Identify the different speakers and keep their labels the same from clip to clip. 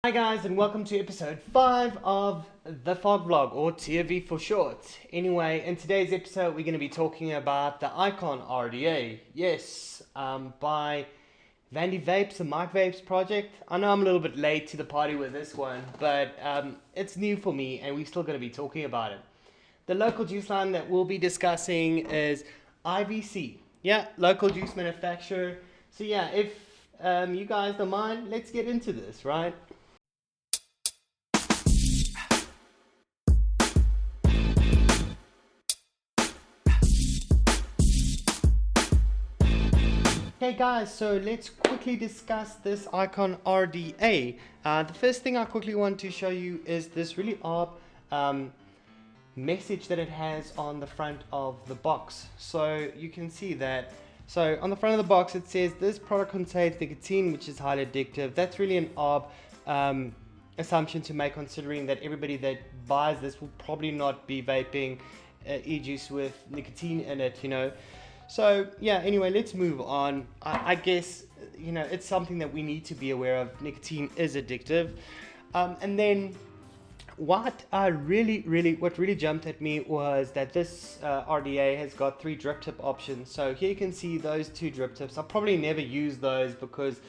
Speaker 1: Hi guys, and welcome to episode 5 of the Fog Vlog, or TFV for short. Anyway, in today's episode we're going to be talking about the Icon RDA. Yes, by Vandy Vapes, the Mike Vapes project. I know I'm a little bit late to the party with this one, but it's new for me and we're still going to be talking about it. The local juice line that we'll be discussing is IVC. Yeah, local juice manufacturer. So yeah, if you guys don't mind, let's get into this, right? Okay guys, so let's quickly discuss this Icon RDA. The first thing I quickly want to show you is this really odd message that it has on the front of the box. So you can see that. So on the front of the box it says this product contains nicotine, which is highly addictive. That's really an odd assumption to make, considering that everybody that buys this will probably not be vaping e-juice with nicotine in it, you know. So yeah, anyway, let's move on. I guess, you know, it's something that we need to be aware of. Nicotine is addictive. And then what really jumped at me was that this RDA has got 3 drip tip options. So here you can see those 2 drip tips. I'll probably never use those because,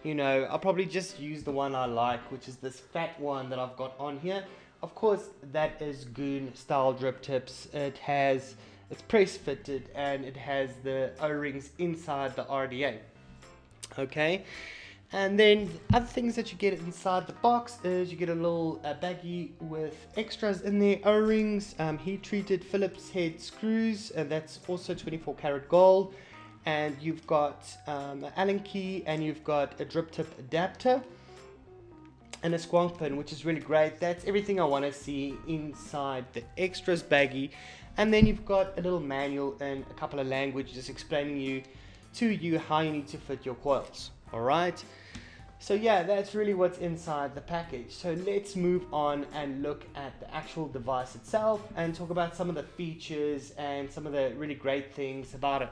Speaker 1: you know, I'll probably just use the one I like, which is this fat one that I've got on here. Of course, that is Goon style drip tips. It's press fitted and it has the O-rings inside the RDA. Okay, and then other things that you get inside the box is you get a little baggie with extras in there: O-rings, heat treated Phillips head screws, and that's also 24 karat gold. And you've got an Allen key, and you've got a drip tip adapter and a squonk pin, which is really great. That's everything I want to see inside the extras baggie. And then you've got a little manual and a couple of languages explaining to you how you need to fit your coils. Alright, so yeah, that's really what's inside the package. So let's move on and look at the actual device itself and talk about some of the features and some of the really great things about it.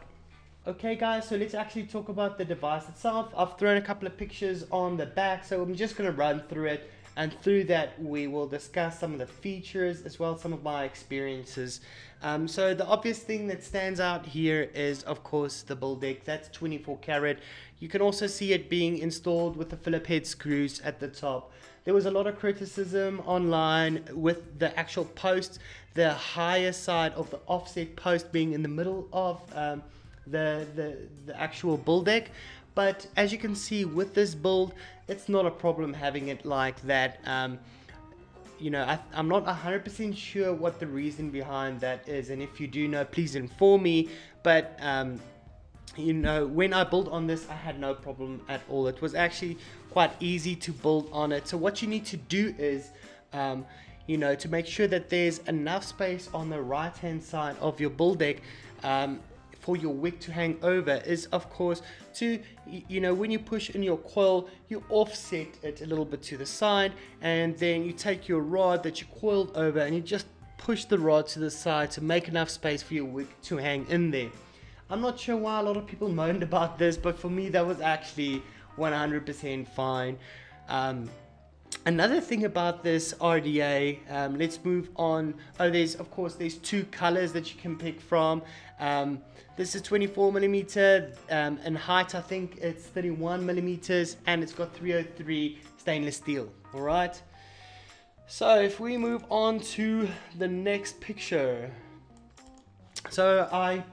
Speaker 1: Okay guys, so let's actually talk about the device itself. I've thrown a couple of pictures on the back, so I'm just going to run through it, and through that we will discuss some of the features as well as some of my experiences. So the obvious thing that stands out here is, of course, the bull deck. That's 24 karat. You can also see it being installed with the Phillips head screws at the top. There was a lot of criticism online with the actual post, the higher side of the offset post being in the middle of the actual build deck. But as you can see with this build, it's not a problem having it like that. You know, I'm not 100% sure what the reason behind that is, and if you do know, please inform me. But you know, when I built on this, I had no problem at all. It was actually quite easy to build on it. So what you need to do is you know, to make sure that there's enough space on the right hand side of your build deck for your wick to hang over, is of course to, you know, when you push in your coil, you offset it a little bit to the side, and then you take your rod that you coiled over and you just push the rod to the side to make enough space for your wick to hang in there. I'm not sure why a lot of people moaned about this, but for me that was actually 100% fine. Another thing about this RDA, let's move on. There's 2 colors that you can pick from. This is 24 millimeter, in height I think it's 31 millimeters, and it's got 303 stainless steel. Alright, so if we move on to the next picture. So I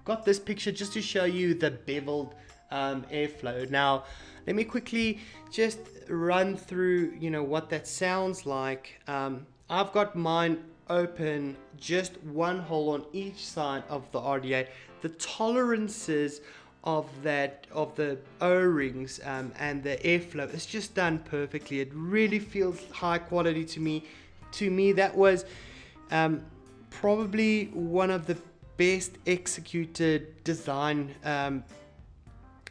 Speaker 1: got this picture just to show you the beveled airflow. Now let me quickly just run through, you know, what that sounds like. I've got mine open, just one hole on each side of the RDA. The tolerances of the O-rings and the airflow is just done perfectly. It really feels high quality to me. To me, that was probably one of the best executed design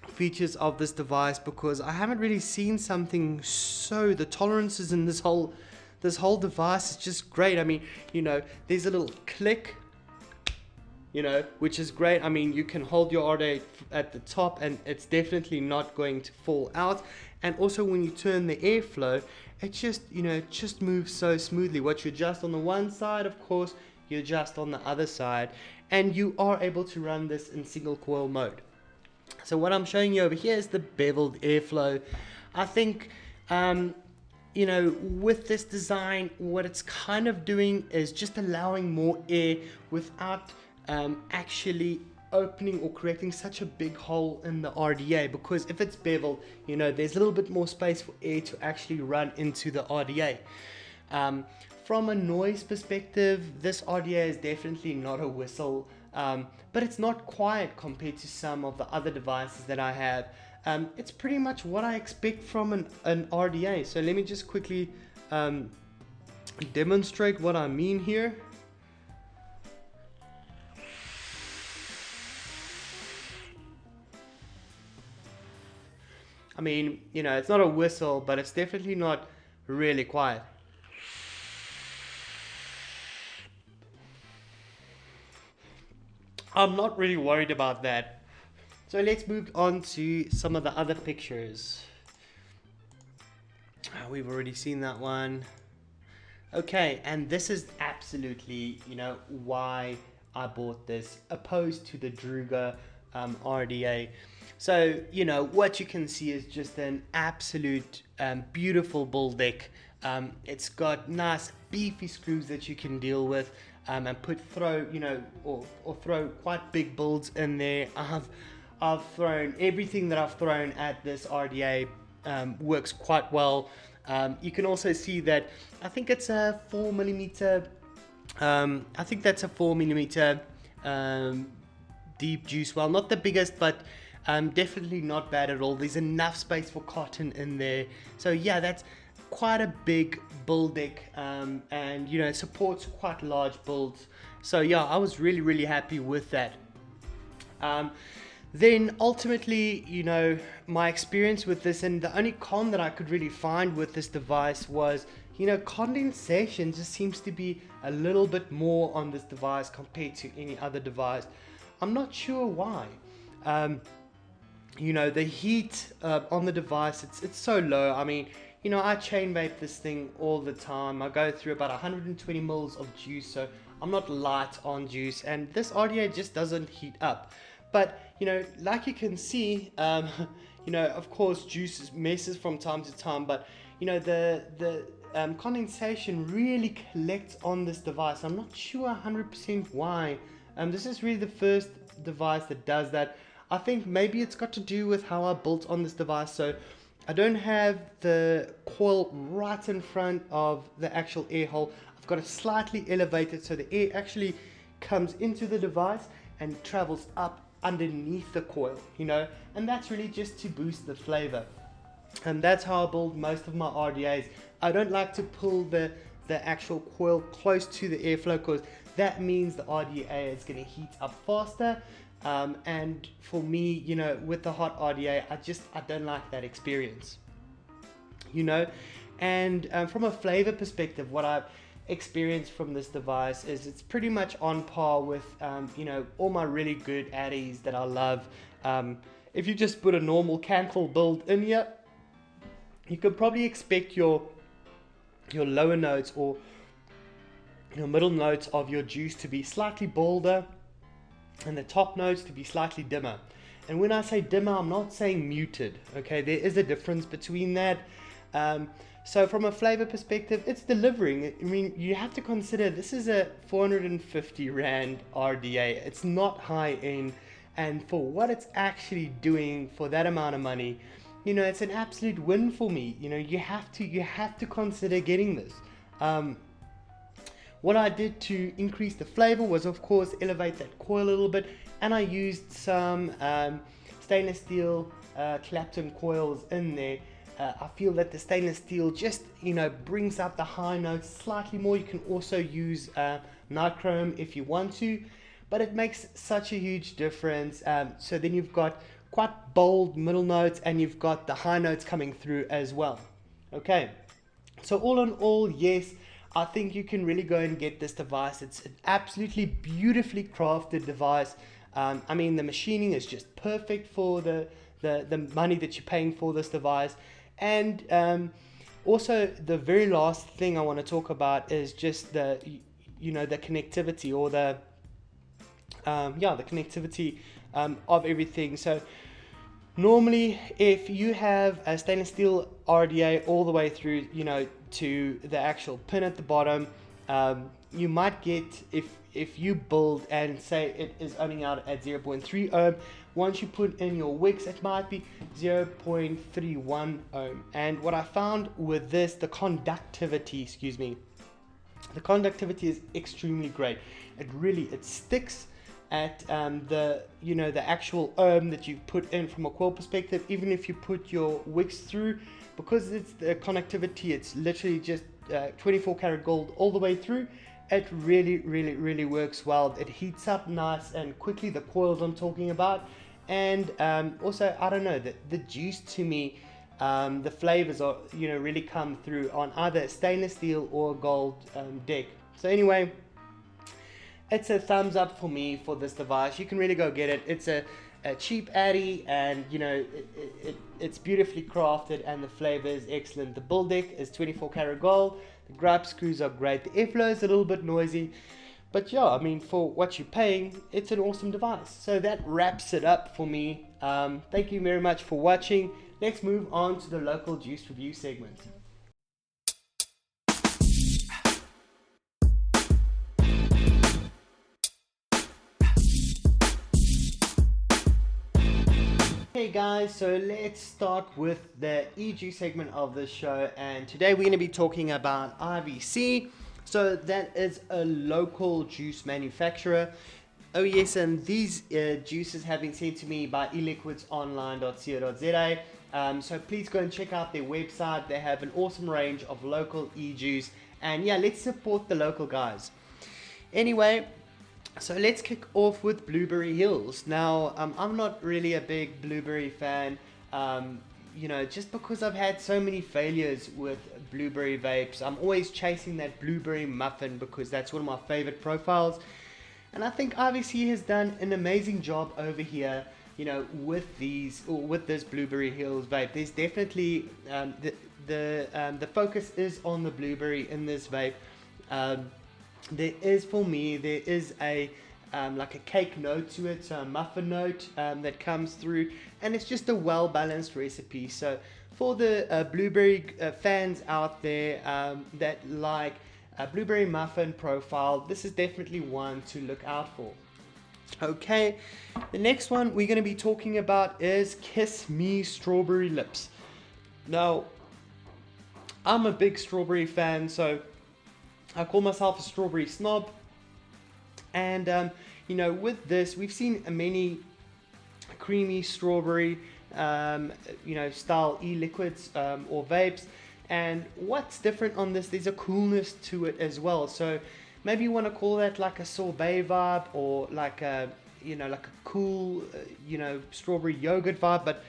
Speaker 1: features of this device, because I haven't really seen something so, the tolerances in this whole device is just great. I mean, you know, there's a little click, you know, which is great. I mean, you can hold your RDA at the top and it's definitely not going to fall out. And also when you turn the airflow, it just, it just moves so smoothly. What you adjust on the one side, of course, you adjust on the other side, and you are able to run this in single coil mode. So what I'm showing you over here is the beveled airflow. I think, with this design, what it's kind of doing is just allowing more air without actually opening or creating such a big hole in the RDA, because if it's beveled, there's a little bit more space for air to actually run into the RDA. From a noise perspective, this RDA is definitely not a whistle, but it's not quiet compared to some of the other devices that I have. It's pretty much what I expect from an RDA. So let me just quickly demonstrate what I mean here. I mean, it's not a whistle, but it's definitely not really quiet. I'm not really worried about that. So let's move on to some of the other pictures. We've already seen that one. Okay, and this is absolutely, why I bought this, opposed to the Druga RDA. So, what you can see is just an absolute beautiful bull deck. It's got nice beefy screws that you can deal with, and throw quite big builds in there. I've thrown everything that I've thrown at this RDA works quite well. You can also see that I think it's a 4mm. I think that's a 4mm deep juice well, not the biggest, but definitely not bad at all. There's enough space for cotton in there. So yeah, that's quite a big build deck, and it supports quite large builds. So yeah, I was really happy with that. Then ultimately, my experience with this, and the only con that I could really find with this device was, condensation just seems to be a little bit more on this device compared to any other device. I'm not sure why. The heat on the device, it's so low. I mean, I chain vape this thing all the time. I go through about 120 mils of juice, so I'm not light on juice, and this RDA just doesn't heat up. But, like you can see, of course, juice messes from time to time, but, the condensation really collects on this device. I'm not sure 100% why. This is really the first device that does that. I think maybe it's got to do with how I built on this device. So I don't have the coil right in front of the actual air hole. I've got it slightly elevated so the air actually comes into the device and travels up underneath the coil, and that's really just to boost the flavor. And that's how I build most of my RDAs. I don't like to pull the actual coil close to the airflow, because that means the RDA is going to heat up faster. And for me, with the hot RDA, I don't like that experience, and from a flavor perspective, what I've experienced from this device is it's pretty much on par with, all my really good addies that I love. If you just put a normal Canthal build in here, you could probably expect your lower notes or your middle notes of your juice to be slightly bolder, and the top notes to be slightly dimmer. And when I say dimmer, I'm not saying muted, okay? There is a difference between that. So from a flavor perspective, it's delivering. I mean, you have to consider this is a 450 Rand RDA. It's not high end, and for what it's actually doing for that amount of money, it's an absolute win for me. You have to consider getting this. What I did to increase the flavor was, of course, elevate that coil a little bit, and I used some stainless steel Clapton coils in there. I feel that the stainless steel just, brings up the high notes slightly more. You can also use nichrome if you want to, but it makes such a huge difference. So then you've got quite bold middle notes, and you've got the high notes coming through as well. Okay, so all in all, yes, I think you can really go and get this device. It's an absolutely beautifully crafted device. I mean, the machining is just perfect for the money that you're paying for this device. And Also, the very last thing I want to talk about is just the connectivity, or the connectivity of everything. So normally, if you have a stainless steel RDA all the way through, to the actual pin at the bottom, you might get, if you build and say it is ohming out at 0.3 ohm, once you put in your wicks, it might be 0.31 ohm. And what I found with this, the conductivity is extremely great. It sticks at the actual ohm that you've put in from a coil perspective. Even if you put your wicks through, because it's the conductivity, it's literally just 24 karat gold all the way through. It really works well. It heats up nice and quickly, the coils I'm talking about. And also, I don't know, the juice to me, the flavors are really come through on either stainless steel or gold deck. So anyway, it's a thumbs up for me for this device. You can really go get it. It's a cheap Addy, and it's beautifully crafted, and the flavor is excellent. The bull deck is 24 karat gold. The grub screws are great. The airflow is a little bit noisy, but yeah, I mean, for what you're paying, it's an awesome device. So that wraps it up for me. Thank you very much for watching. Let's move on to the local juice review segment. Hey guys, so let's start with the EG segment of this show, and today we're going to be talking about IVC. So that is a local juice manufacturer. Oh yes, and these juices have been sent to me by eliquidsonline.co.za. So please go and check out their website. They have an awesome range of local e-juice, and yeah, let's support the local guys. Anyway, so let's kick off with Blueberry Hills. Now, I'm not really a big blueberry fan, just because I've had so many failures with blueberry vapes. I'm always chasing that blueberry muffin because that's one of my favorite profiles. And I think IVC has done an amazing job over here, with this Blueberry Hills vape. There's definitely, the focus is on the blueberry in this vape. There is a like a cake note to it, so a muffin note that comes through, and it's just a well balanced recipe. So for the blueberry fans out there that like a blueberry muffin profile, this is definitely one to look out for. Okay, the next one we're going to be talking about is Kiss Me Strawberry Lips. Now, I'm a big strawberry fan, so I call myself a strawberry snob, and with this we've seen many creamy strawberry style e-liquids or vapes, and what's different on this, there's a coolness to it as well. So maybe you want to call that like a sorbet vibe, or like a cool strawberry yogurt vibe, but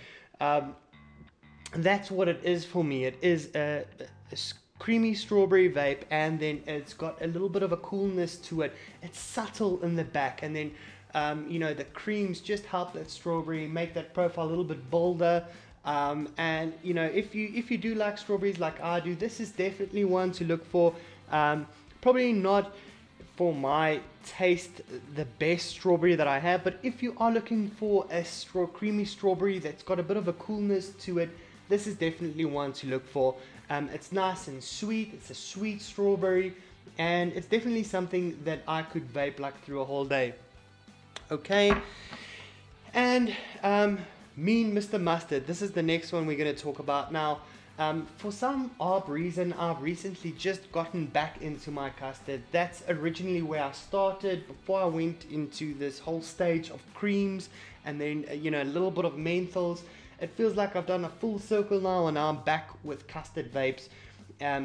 Speaker 1: that's what it is for me. It is a creamy strawberry vape, and then it's got a little bit of a coolness to it. It's subtle in the back, and then the creams just help that strawberry make that profile a little bit bolder. And if you do like strawberries like I do, this is definitely one to look for. Probably not for my taste the best strawberry that I have, but if you are looking for a creamy strawberry that's got a bit of a coolness to it, this is definitely one to look for. It's nice and sweet. It's a sweet strawberry, and it's definitely something that I could vape like through a whole day. Okay, and Mean Mr. Mustard. This is the next one we're going to talk about now. For some odd reason, I've recently just gotten back into my custard. That's originally where I started before I went into this whole stage of creams, and then a little bit of menthols. It feels like I've done a full circle now, and now I'm back with custard vapes.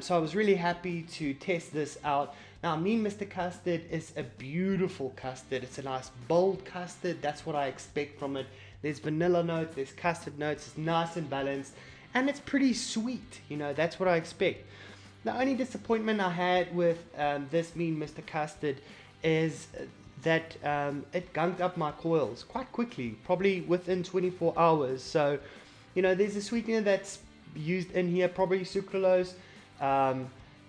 Speaker 1: So I was really happy to test this out. Now, Mean Mr. Custard is a beautiful custard. It's a nice bold custard. That's what I expect from it. There's vanilla notes, there's custard notes. It's nice and balanced, and it's pretty sweet. That's what I expect. The only disappointment I had with this Mean Mr. Custard is that it gunked up my coils quite quickly, probably within 24 hours. So, there's a sweetener that's used in here, probably sucralose.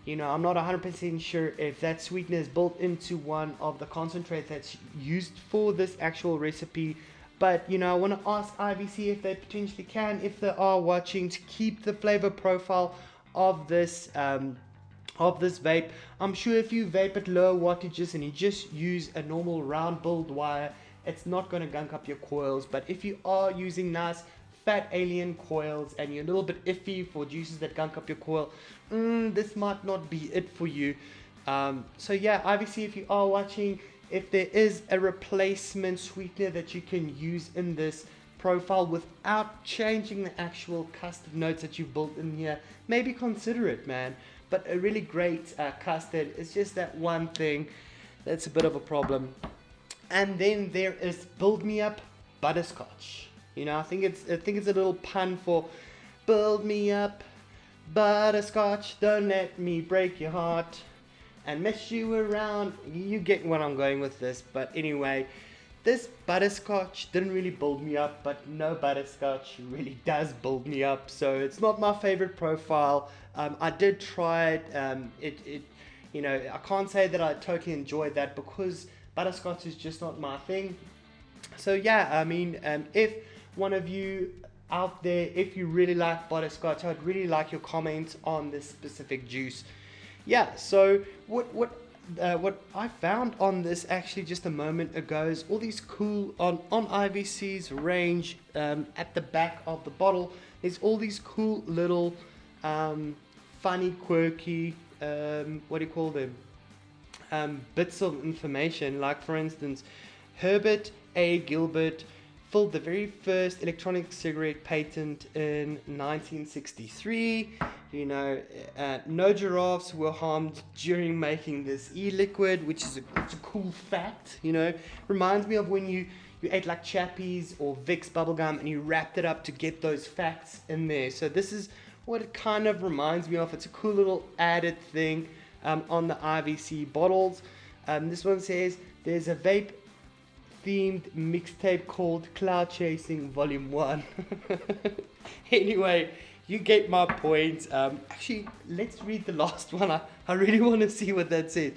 Speaker 1: You know, I'm not 100% sure if that sweetener is built into one of the concentrates that's used for this actual recipe. But, you know, I want to ask IVC if they potentially can, if they are watching, to keep the flavor profile of this vape. I'm sure if you vape at low wattages and you just use a normal round build wire, it's not going to gunk up your coils. But if you are using nice fat alien coils and you're a little bit iffy for juices that gunk up your coil, this might not be it for you. So yeah, IVC, if you are watching, if there is a replacement sweetener that you can use in this profile without changing the actual custard notes that you've built in here, maybe consider it, man. But a really great custard, it's just that one thing that's a bit of a problem. And then there is Build Me Up Butterscotch. You know, I think it's a little pun for build me up, butterscotch, don't let me break your heart and mess you around. You get what I'm going with this. But anyway, this butterscotch didn't really build me up, but no butterscotch really does build me up. So it's not my favorite profile. I did try it. You know, I can't say that I totally enjoyed that because butterscotch is just not my thing. So yeah, I mean, if one of you out there, if you really like butterscotch, I'd really like your comments on this specific juice. Yeah, so what I found on this actually just a moment ago is all these cool, on IVC's range, at the back of the bottle, there's all these cool little funny, quirky, what do you call them, bits of information. Like for instance, Herbert A. Gilbert filed the very first electronic cigarette patent in 1963. You know, no giraffes were harmed during making this e-liquid, which is it's a cool fact. You know, reminds me of when you ate like Chappies or Vicks bubblegum and you wrapped it up to get those facts in there. So this is what it kind of reminds me of. It's a cool little added thing on the IVC bottles. This one says there's a vape themed mixtape called Cloud Chasing Volume 1. Anyway, you get my point. Actually, let's read the last one. I really want to see what that says.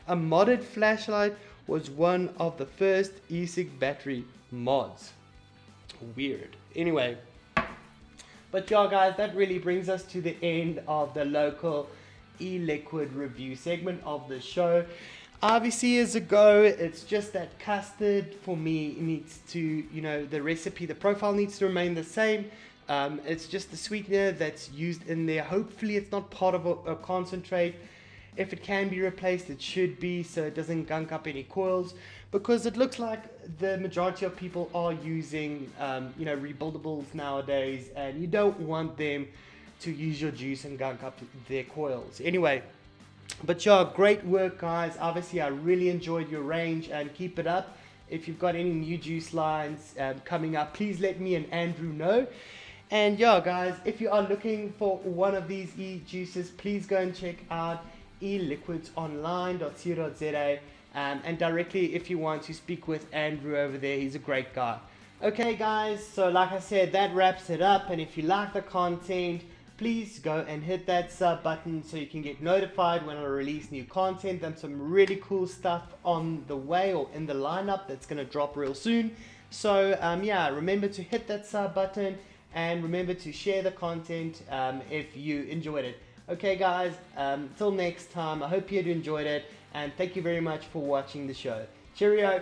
Speaker 1: A modded flashlight was one of the first e-cig battery mods. Weird. Anyway, but yeah guys, that really brings us to the end of the local e-liquid review segment of the show. RVC is a go. It's just that custard for me needs to, you know, the recipe, the profile needs to remain the same. It's just the sweetener that's used in there. Hopefully it's not part of a concentrate. If it can be replaced, it should be, so it doesn't gunk up any coils, because it looks like the majority of people are using, you know, rebuildables nowadays, and you don't want them to use your juice and gunk up their coils. Anyway, but yeah, great work guys. Obviously I really enjoyed your range, and keep it up. If you've got any new juice lines coming up, please let me and Andrew know. And yeah guys, if you are looking for one of these e-juices, please go and check out eliquidsonline.co.za, and directly if you want to speak with Andrew over there. He's a great guy. Okay guys, so like I said, that wraps it up. And if you like the content, please go and hit that sub button so you can get notified when I release new content. There's some really cool stuff on the way or in the lineup that's going to drop real soon. So yeah, remember to hit that sub button, and remember to share the content if you enjoyed it. Okay guys, till next time, I hope you enjoyed it, and thank you very much for watching the show. Cheerio!